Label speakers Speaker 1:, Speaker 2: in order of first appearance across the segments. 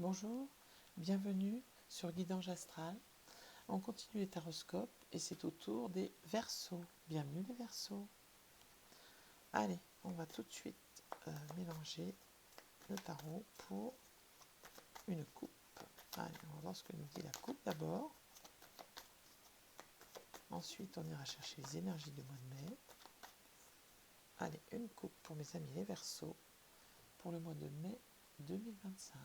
Speaker 1: Bonjour, bienvenue sur Guidage Astral. On continue les taroscopes et c'est au tour des Verseaux. Bienvenue les Verseaux. Allez, on va tout de suite mélanger le tarot pour une coupe. Allez, on va voir ce que nous dit la coupe d'abord. Ensuite, on ira chercher les énergies du mois de mai. Allez, une coupe pour mes amis les Verseaux pour le mois de mai 2025.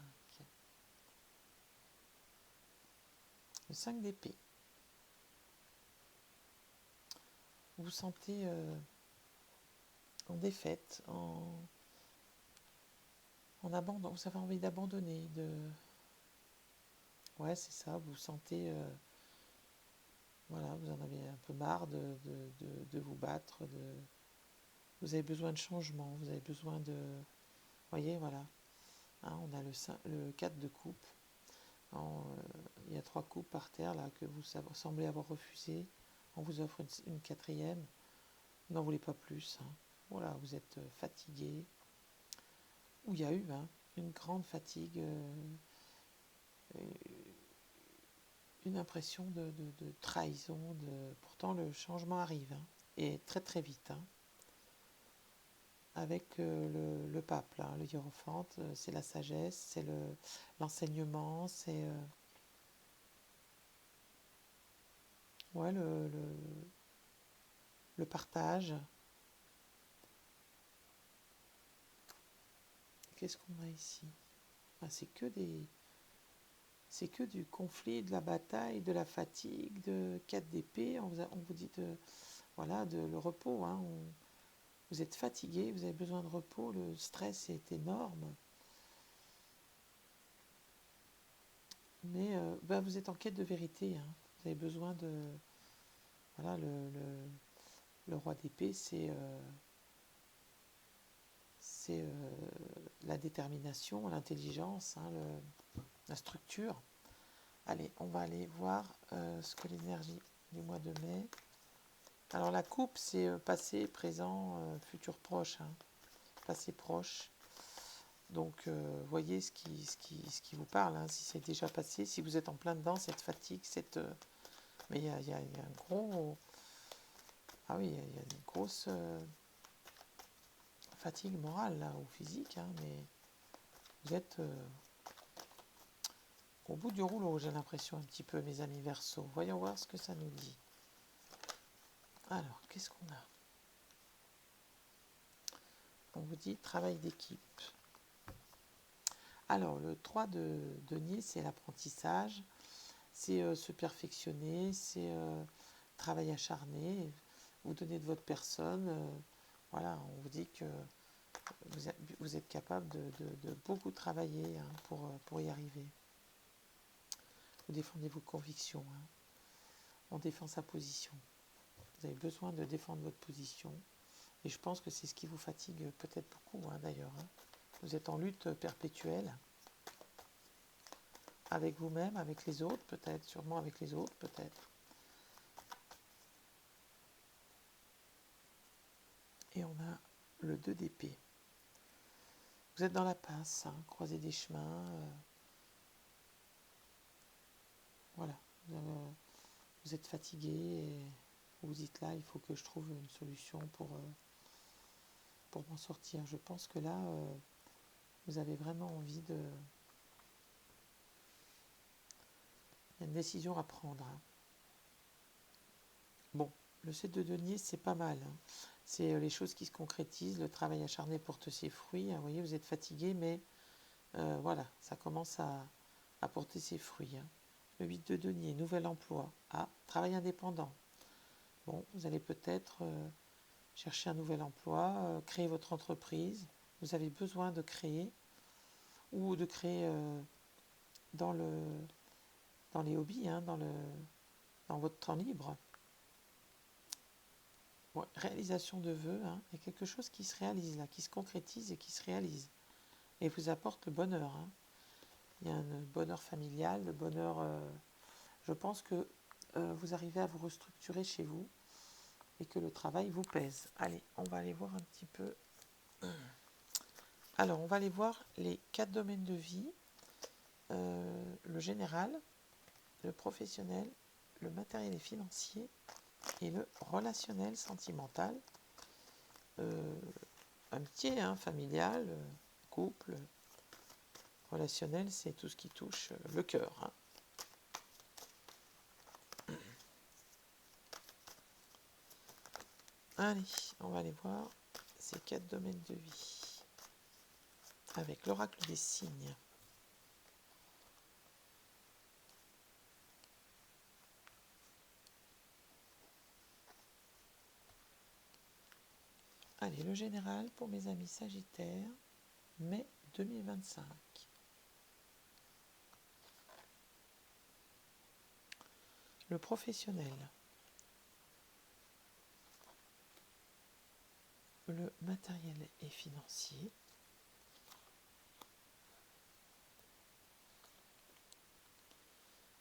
Speaker 1: Le 5 d'épée. Vous vous sentez en défaite, en abandon, vous avez envie d'abandonner, ouais, c'est ça, vous vous sentez, voilà, vous en avez un peu marre de vous battre, vous avez besoin de changement, vous avez besoin de, voyez, voilà, hein, on a le 4 de coupe, il y a 3 coupes par terre, là, que vous semblez avoir refusé, on vous offre une quatrième, vous n'en voulez pas plus, hein. Voilà, vous êtes fatigué, ou il y a eu une grande fatigue, une impression de trahison, pourtant le changement arrive, hein, et très très vite, hein, avec le pape, là, le hiérophante, c'est la sagesse, c'est l'enseignement, c'est ouais, le partage. Qu'est-ce qu'on a ici? C'est que du conflit, de la bataille, de la fatigue, de 4 d'épée. On vous dit voilà, le repos, hein. Vous êtes fatigué, vous avez besoin de repos, le stress est énorme. Mais vous êtes en quête de vérité, hein. Vous avez besoin de... Voilà, le roi d'épée, c'est la détermination, l'intelligence, hein, la structure. Allez, on va aller voir ce que l'énergie du mois de mai. Alors la coupe, c'est passé, présent, futur proche, hein, passé proche. Donc voyez ce qui vous parle, hein, si c'est déjà passé, si vous êtes en plein dedans, cette fatigue, mais il y a un gros... Ah oui, il y a une grosse fatigue morale, là, ou physique, hein, mais vous êtes au bout du rouleau, j'ai l'impression, un petit peu, mes amis Verseaux. Voyons voir ce que ça nous dit. Alors, qu'est-ce qu'on a? On vous dit travail d'équipe. Alors, le 3 de denier, c'est l'apprentissage, c'est se perfectionner, c'est travail acharné, vous donnez de votre personne. Voilà, on vous dit que vous êtes capable de beaucoup travailler, hein, pour y arriver. Vous défendez vos convictions, hein. On défend sa position. Vous avez besoin de défendre votre position. Et je pense que c'est ce qui vous fatigue peut-être beaucoup, hein, d'ailleurs, hein. Vous êtes en lutte perpétuelle. Avec vous-même, avec les autres, peut-être, sûrement avec les autres, peut-être. Et on a le 2 d'épée. Vous êtes dans la passe, hein, croisez des chemins. Voilà. Vous êtes fatigué et vous dites là, il faut que je trouve une solution pour m'en sortir. Je pense que là, vous avez vraiment envie de... Il y a une décision à prendre, hein. Bon, le 7 de denier, c'est pas mal, hein. C'est les choses qui se concrétisent, le travail acharné porte ses fruits, hein. Vous voyez, vous êtes fatigué, mais voilà, ça commence à porter ses fruits, hein. Le 8 de denier, nouvel emploi. Ah, travail indépendant. Bon, vous allez peut-être chercher un nouvel emploi, créer votre entreprise. Vous avez besoin de créer ou de créer dans les hobbies, hein, dans votre temps libre. Ouais, réalisation de vœux, hein, il y a quelque chose qui se réalise là, qui se concrétise et qui se réalise. Et vous apporte le bonheur, hein. Il y a un bonheur familial, le bonheur... je pense que vous arrivez à vous restructurer chez vous et que le travail vous pèse. Allez, on va aller voir un petit peu. Alors, on va aller voir les 4 domaines de vie le général, le professionnel, le matériel et financier et le relationnel sentimental. Amitié, hein, familial, couple. Relationnel, c'est tout ce qui touche le cœur. Hein. Allez, on va aller voir ces 4 domaines de vie avec l'oracle des signes. Allez, le général pour mes amis sagittaires, mai 2025. Le professionnel, le matériel et financier,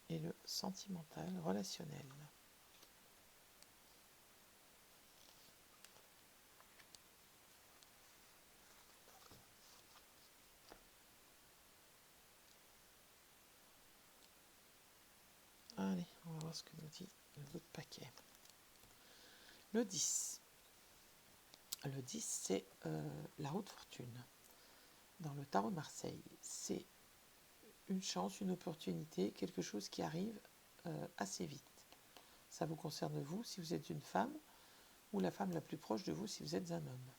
Speaker 1: et le sentimental, relationnel. Allez, on va voir ce que nous dit le autre paquet. Le 10. Le 10, c'est la haute fortune. Dans le tarot de Marseille, c'est une chance, une opportunité, quelque chose qui arrive assez vite. Ça vous concerne vous si vous êtes une femme, ou la femme la plus proche de vous si vous êtes un homme.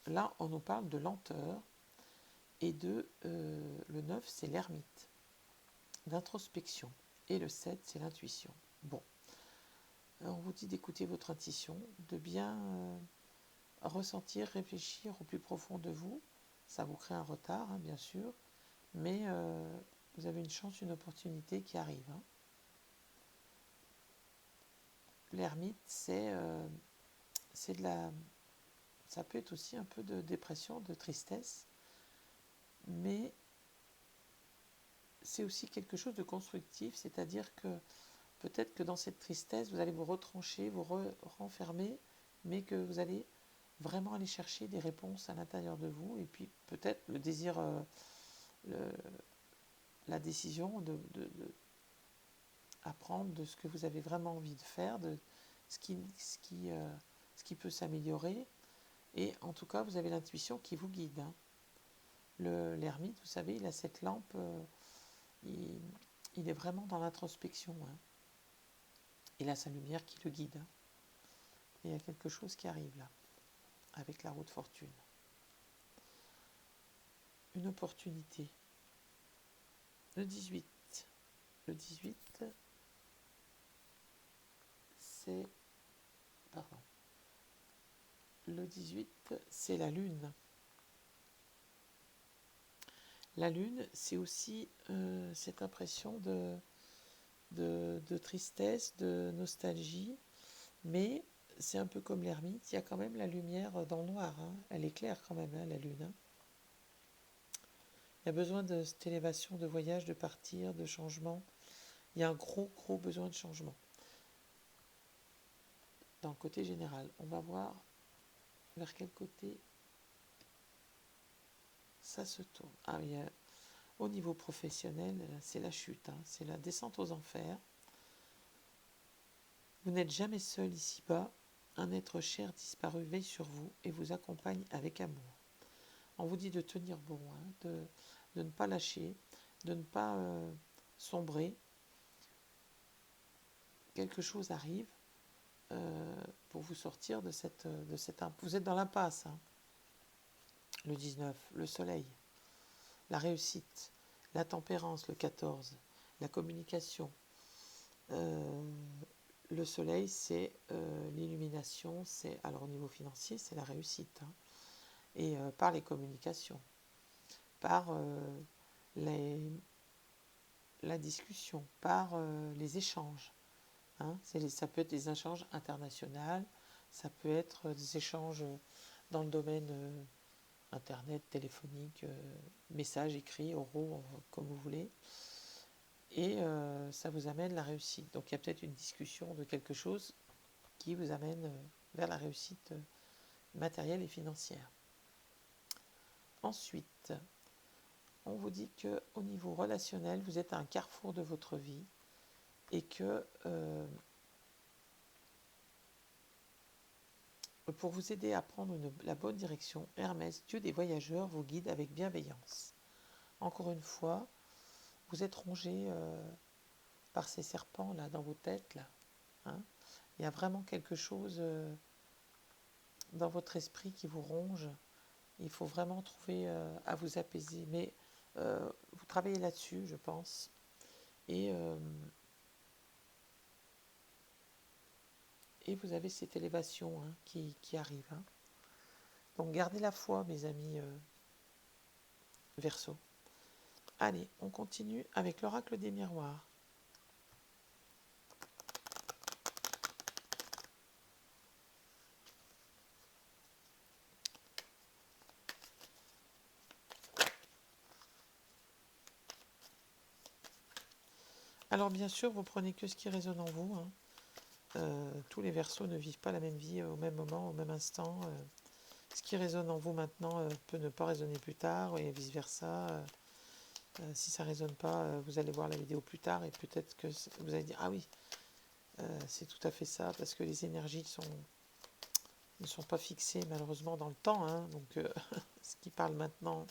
Speaker 1: Là, on nous parle de lenteur, et le 9, c'est l'ermite, d'introspection, et le 7, c'est l'intuition. Bon, on vous dit d'écouter votre intuition, de bien ressentir, réfléchir au plus profond de vous. Ça vous crée un retard, hein, bien sûr, mais vous avez une chance, une opportunité qui arrive. Hein. L'ermite, c'est de la... Ça peut être aussi un peu de dépression, de tristesse, mais c'est aussi quelque chose de constructif, c'est-à-dire que peut-être que dans cette tristesse, vous allez vous retrancher, vous renfermer, mais que vous allez vraiment aller chercher des réponses à l'intérieur de vous, et puis peut-être le désir, la décision de apprendre de ce que vous avez vraiment envie de faire, de ce qui peut s'améliorer, et en tout cas, vous avez l'intuition qui vous guide. Hein. L'ermite, vous savez, il a cette lampe, il est vraiment dans l'introspection. Hein. Il a sa lumière qui le guide. Hein. Et il y a quelque chose qui arrive là, avec la roue de fortune. Une opportunité. Le 18. Le 18, c'est... Pardon. Le 18, c'est la lune. La lune, c'est aussi cette impression de tristesse, de nostalgie, mais c'est un peu comme l'ermite, il y a quand même la lumière dans le noir, hein. Elle éclaire quand même, hein, la lune. Hein. Il y a besoin de cette élévation, de voyage, de partir, de changement. Il y a un gros, gros besoin de changement. Dans le côté général, on va voir vers quel côté ça se tourne. Ah, au niveau professionnel, c'est la chute, hein, c'est la descente aux enfers. Vous n'êtes jamais seul ici-bas. Un être cher disparu veille sur vous et vous accompagne avec amour. On vous dit de tenir bon, hein, de ne pas lâcher, de ne pas sombrer. Quelque chose arrive pour vous sortir de cette Vous êtes dans l'impasse. Hein. Le 19, le soleil, la réussite, la tempérance, le 14, la communication. Le soleil, c'est l'illumination, alors au niveau financier, c'est la réussite. Hein. Et par les communications, par la discussion, par les échanges. Hein. Ça peut être des échanges internationaux, ça peut être des échanges dans le domaine internet, téléphonique, messages écrits, oraux, comme vous voulez. Et ça vous amène la réussite. Donc il y a peut-être une discussion de quelque chose qui vous amène vers la réussite matérielle et financière. Ensuite, on vous dit qu'au niveau relationnel, vous êtes à un carrefour de votre vie et que pour vous aider à prendre la bonne direction, Hermès, dieu des voyageurs, vous guide avec bienveillance. Encore une fois, vous êtes rongé par ces serpents là dans vos têtes là. Hein. Il y a vraiment quelque chose dans votre esprit qui vous ronge. Il faut vraiment trouver à vous apaiser. Mais vous travaillez là-dessus, je pense. Et vous avez cette élévation hein, qui arrive. Hein. Donc gardez la foi, mes amis Verseau. Allez, on continue avec l'oracle des miroirs. Alors bien sûr, vous prenez que ce qui résonne en vous. Hein. Tous les Verseaux ne vivent pas la même vie au même moment, au même instant. Ce qui résonne en vous maintenant peut ne pas résonner plus tard et vice-versa. Si ça ne résonne pas, vous allez voir la vidéo plus tard et peut-être que vous allez dire « Ah oui, c'est tout à fait ça » parce que les énergies ne sont pas fixées malheureusement dans le temps. Hein, donc ce qui parle maintenant,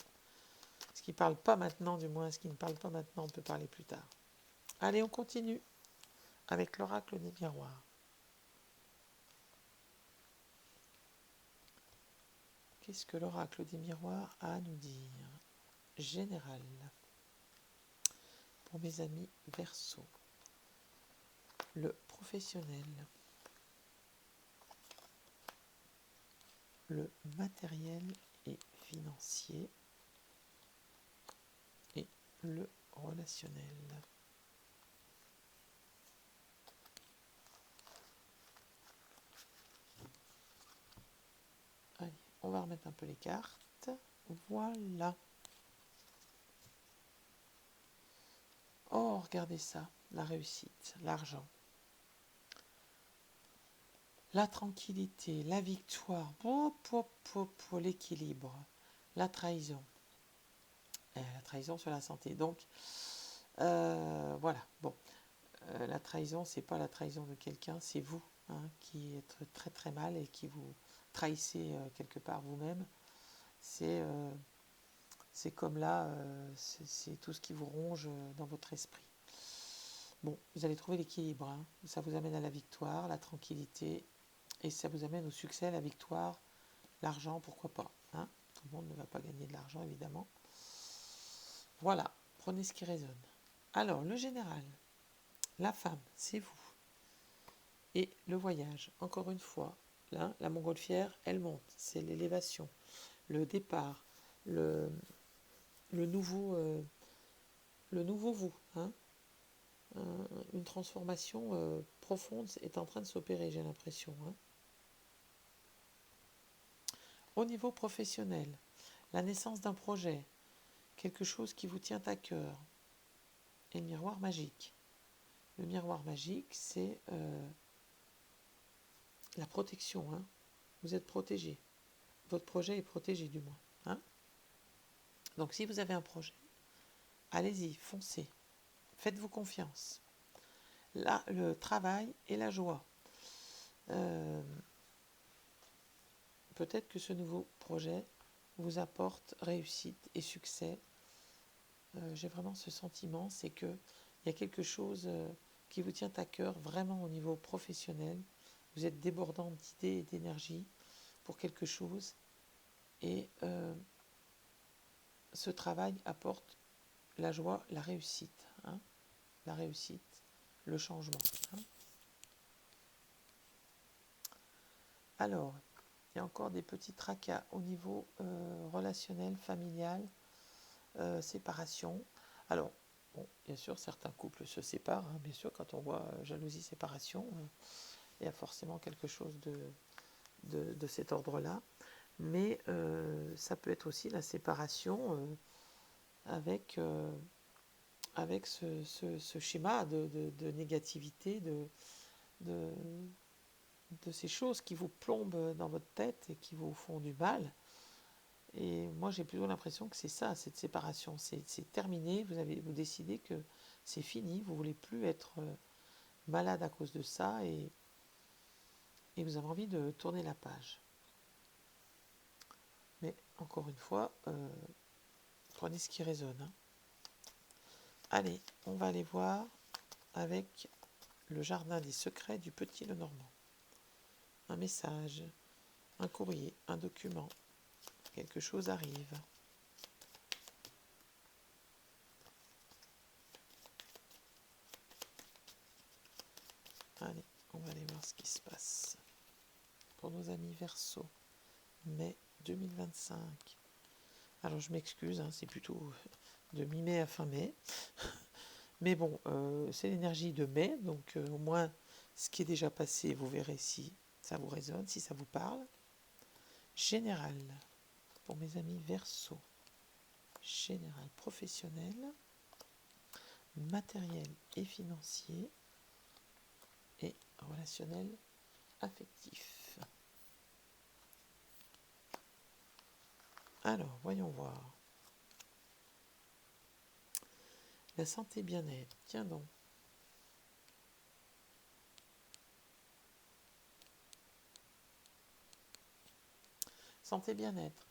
Speaker 1: ce qui ne parle pas maintenant du moins, ce qui ne parle pas maintenant, on peut parler plus tard. Allez, on continue avec l'oracle des miroirs. Qu'est-ce que l'oracle des miroirs a à nous dire? Général. Pour mes amis Verseau. Le professionnel. Le matériel et financier. Et le relationnel. Allez, on va remettre un peu les cartes. Voilà. Oh, regardez ça, la réussite, l'argent, la tranquillité, la victoire, pour l'équilibre, la trahison. La trahison sur la santé. Donc, voilà. Bon, la trahison, c'est pas la trahison de quelqu'un, c'est vous hein, qui êtes très très mal et qui vous trahissez quelque part vous-même. C'est comme là, c'est tout ce qui vous ronge dans votre esprit. Bon, vous allez trouver l'équilibre. Hein. Ça vous amène à la victoire, la tranquillité, et ça vous amène au succès, la victoire, l'argent, pourquoi pas. Hein. Tout le monde ne va pas gagner de l'argent, évidemment. Voilà, prenez ce qui résonne. Alors, le général, la femme, c'est vous. Et le voyage, encore une fois, là, la montgolfière, elle monte. C'est l'élévation, le départ, le nouveau vous. Hein. Une transformation profonde est en train de s'opérer, j'ai l'impression. Hein. Au niveau professionnel, la naissance d'un projet, quelque chose qui vous tient à cœur, et le miroir magique. Le miroir magique, c'est la protection. Hein. Vous êtes protégé. Votre projet est protégé, du moins. Hein. Donc, si vous avez un projet, allez-y, foncez. Faites-vous confiance. Là, le travail et la joie. Peut-être que ce nouveau projet vous apporte réussite et succès. J'ai vraiment ce sentiment, c'est qu'il y a quelque chose qui vous tient à cœur vraiment au niveau professionnel. Vous êtes débordant d'idées et d'énergie pour quelque chose et ce travail apporte la joie, la réussite. Hein, la réussite, le changement. Hein. Alors, il y a encore des petits tracas au niveau relationnel, familial, séparation. Alors, bon, bien sûr, certains couples se séparent. Hein, bien sûr, quand on voit jalousie, séparation, il y a forcément quelque chose de cet ordre-là. Mais ça peut être aussi la séparation avec ce schéma de négativité, de, de ces choses qui vous plombent dans votre tête et qui vous font du mal. Et moi, j'ai plutôt l'impression que c'est ça, cette séparation. C'est terminé, vous décidez que c'est fini, vous voulez plus être malade à cause de ça et vous avez envie de tourner la page. Mais encore une fois, prenez ce qui résonne, hein. Allez, on va aller voir avec le jardin des secrets du Petit Lenormand. Un message, un courrier, un document, quelque chose arrive. Allez, on va aller voir ce qui se passe. Pour nos amis Verseau, mai 2025. Alors je m'excuse, hein, c'est plutôt de mi-mai à fin mai. Mais bon, c'est l'énergie de mai, donc au moins ce qui est déjà passé, vous verrez si ça vous résonne, si ça vous parle. Général, pour mes amis Verseau. Général professionnel, matériel et financier, et relationnel affectif. Alors, voyons voir. La santé bien-être, tiens donc. Santé bien-être.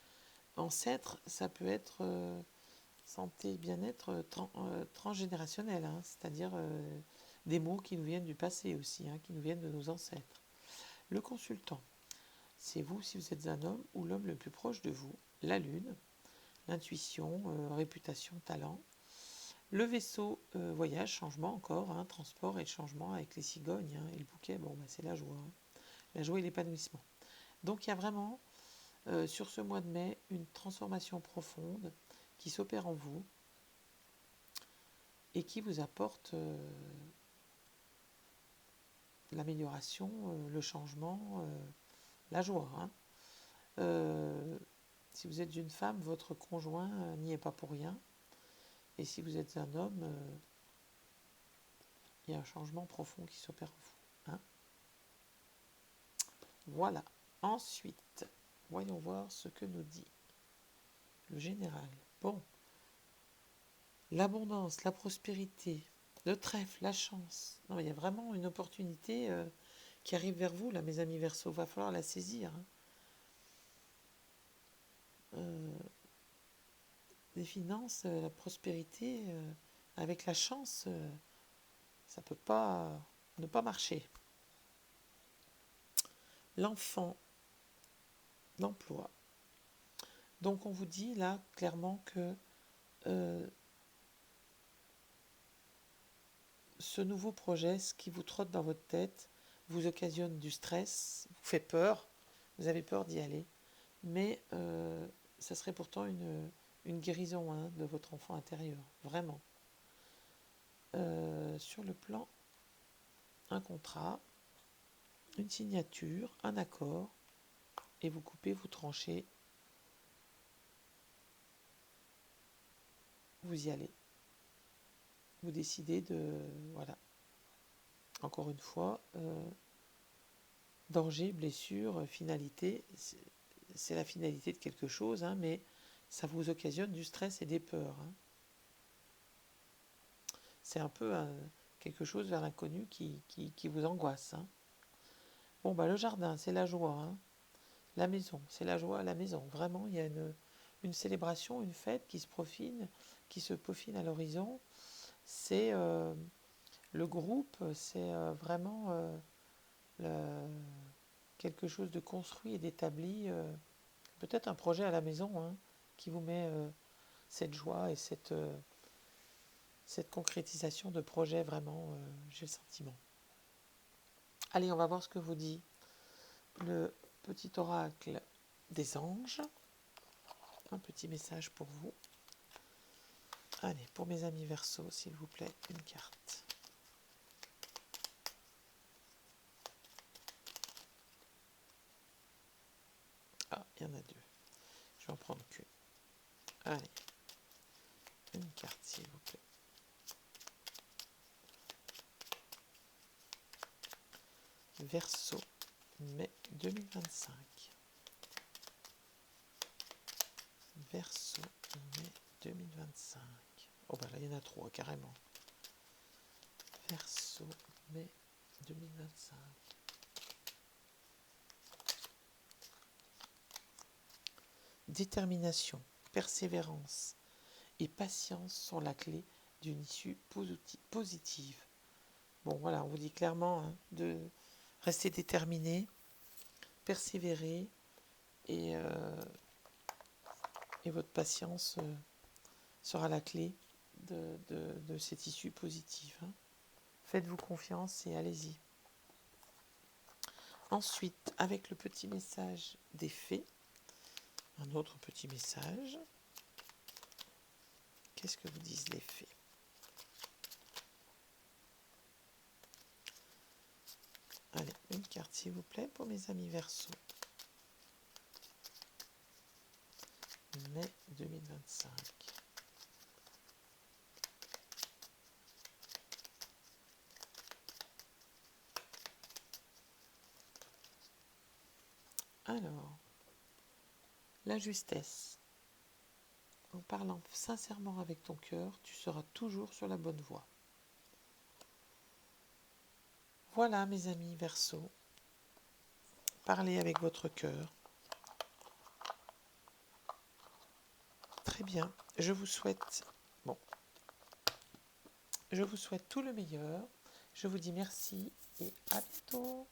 Speaker 1: Ancêtre, ça peut être santé bien-être transgénérationnel, hein, c'est-à-dire des mots qui nous viennent du passé aussi, hein, qui nous viennent de nos ancêtres. Le consultant, c'est vous si vous êtes un homme ou l'homme le plus proche de vous. La lune, l'intuition, réputation, talent. Le vaisseau, voyage, changement encore, hein, transport et changement avec les cigognes, hein, et le bouquet, bon, bah, c'est la joie, hein, la joie et l'épanouissement. Donc il y a vraiment, sur ce mois de mai, une transformation profonde qui s'opère en vous et qui vous apporte l'amélioration, le changement, la joie, hein. Si vous êtes une femme, votre conjoint n'y est pas pour rien. Et si vous êtes un homme, il y a un changement profond qui s'opère en vous, hein. Voilà. Ensuite, voyons voir ce que nous dit le général. Bon, l'abondance, la prospérité, le trèfle, la chance. Non, il y a vraiment une opportunité qui arrive vers vous, là, mes amis Verseau. Il va falloir la saisir, hein. Les finances, la prospérité, avec la chance, ça ne peut pas ne pas marcher. L'enfant, l'emploi. Donc on vous dit là clairement que ce nouveau projet, ce qui vous trotte dans votre tête, vous occasionne du stress, vous fait peur, vous avez peur d'y aller, mais ça serait pourtant une guérison, hein, de votre enfant intérieur, vraiment. Sur le plan, un contrat, une signature, un accord, et vous coupez, vous tranchez, vous y allez. Vous décidez de... Voilà. Encore une fois, danger, blessure, finalité, c'est la finalité de quelque chose, hein, mais ça vous occasionne du stress et des peurs, hein. C'est un peu quelque chose vers l'inconnu qui vous angoisse, hein. Bon, bah, le jardin, c'est la joie, hein. La maison, c'est la joie à la maison. Vraiment, il y a une célébration, une fête qui se peaufine à l'horizon. C'est le groupe, c'est vraiment quelque chose de construit et d'établi. Peut-être un projet à la maison, hein, qui vous met cette joie et cette concrétisation de projet, vraiment, j'ai le sentiment. Allez, on va voir ce que vous dit le petit oracle des anges. Un petit message pour vous. Allez, pour mes amis Verseau, s'il vous plaît, une carte. Ah, il y en a deux. Je vais en prendre qu'une. Allez, une carte, s'il vous plaît. Verseau, mai 2025. Verseau, mai 2025. Oh bah là, il y en a trois, carrément. Verseau, mai 2025. Détermination, persévérance et patience sont la clé d'une issue positive. Bon, voilà, on vous dit clairement hein, de rester déterminé, persévérer et votre patience sera la clé de cette issue positive. Hein. Faites-vous confiance et allez-y. Ensuite, avec le petit message des fées, un autre petit message. Qu'est-ce que vous disent les fées? Allez, une carte s'il vous plaît pour mes amis Verseau. Mai 2025. Alors, la justesse. En parlant sincèrement avec ton cœur, tu seras toujours sur la bonne voie. Voilà mes amis Verseau. Parlez avec votre cœur. Très bien. Je vous souhaite tout le meilleur. Je vous dis merci et à bientôt.